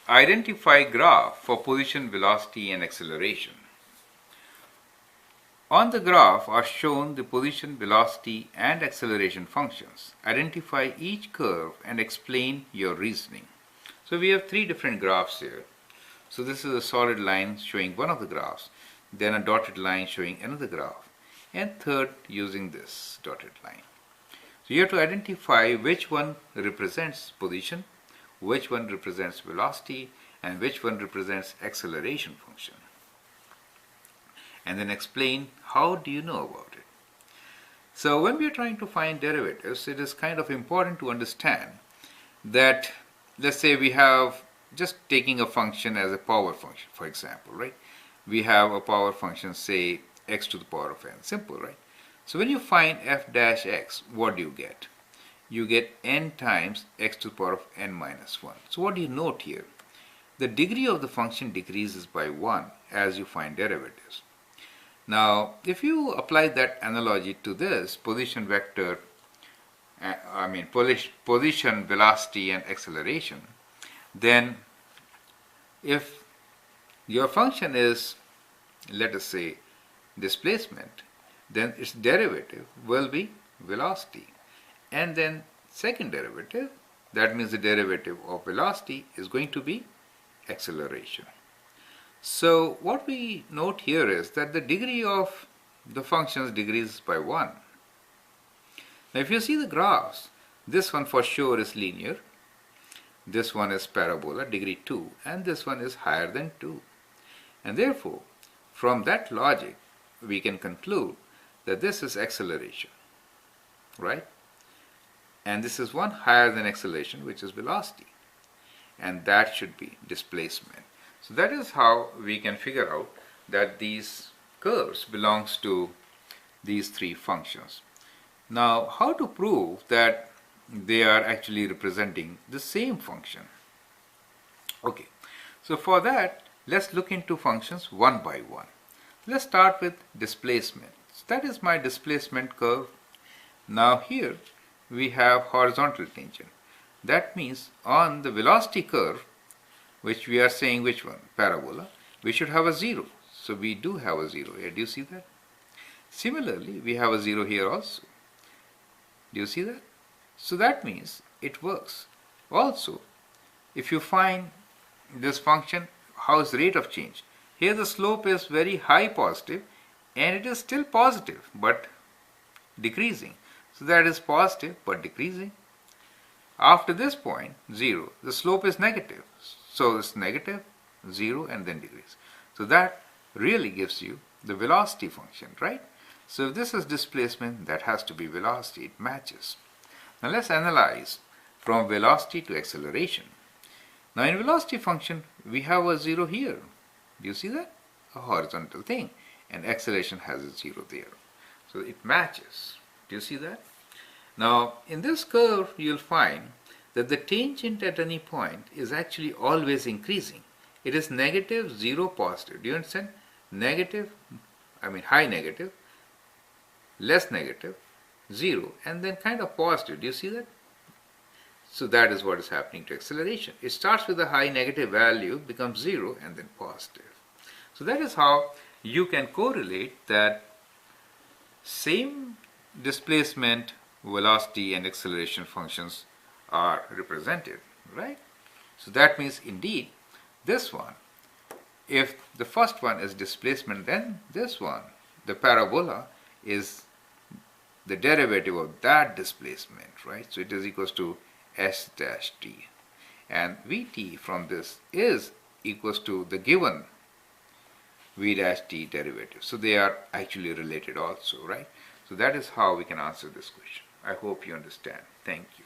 Identify graph for position, velocity and acceleration. On the graph are shown the position, velocity and acceleration functions. Identify each curve and explain your reasoning. So we have three different graphs here. So this is a solid line showing one of the graphs, then a dotted line showing another graph, and third using this dotted line. So you have to identify which one represents position, which one represents velocity, and which one represents acceleration function. And then explain how do you know about it. So when we are trying to find derivatives, it is kind of important to understand that, let's say we have just taking a function as a power function, for example, right? We have a power function, say x to the power of n, simple, right? So when you find f dash x, what do you get? You get n times x to the power of n minus 1. So what do you note here? The degree of the function decreases by 1 as you find derivatives. Now, if you apply that analogy to this position vector, position, velocity and acceleration, then if your function is, let us say, displacement, then its derivative will be velocity. And then second derivative, that means the derivative of velocity, is going to be acceleration. So what we note here is that the degree of the functions decreases by 1. Now if you see the graphs, this one for sure is linear, this one is parabola, degree 2, and this one is higher than 2. And therefore, from that logic, we can conclude that this is acceleration, right? And this is one higher than acceleration, which is velocity. And that should be displacement. So that is how we can figure out that these curves belongs to these three functions. Now, how to prove that they are actually representing the same function? Okay, so for that, let's look into functions one by one. Let's start with displacement. So that is my displacement curve. Now here we have horizontal tangent. That means on the velocity curve, which we are saying which one? Parabola. We should have a 0. So we do have a 0 here. Do you see that? Similarly, we have a 0 here also. Do you see that? So that means it works. Also, if you find this function, how is rate of change? Here the slope is very high positive and it is still positive but decreasing. So that is positive but decreasing. After this point, 0, the slope is negative. So it's negative, 0 and then decrease. So that really gives you the velocity function, right? So if this is displacement, that has to be velocity, it matches. Now let's analyze from velocity to acceleration. Now in velocity function, we have a 0 here. Do you see that? A horizontal thing. And acceleration has a 0 there. So it matches. Do you see that? Now in this curve, you'll find that the tangent at any point is actually always increasing. It is negative, 0, positive. Do you understand? Negative, high negative, less negative, 0, and then kind of positive. Do you see that? So that is what is happening to acceleration. It starts with a high negative value, becomes 0, and then positive. So that is how you can correlate that same displacement, velocity, and acceleration functions are represented, right? So that means indeed this one, if the first one is displacement, then this one, the parabola, is the derivative of that displacement, right? So it is equals to s dash t, and vt from this is equals to the given v dash t derivative. So they are actually related also, right? So that is how we can answer this question. I hope you understand. Thank you.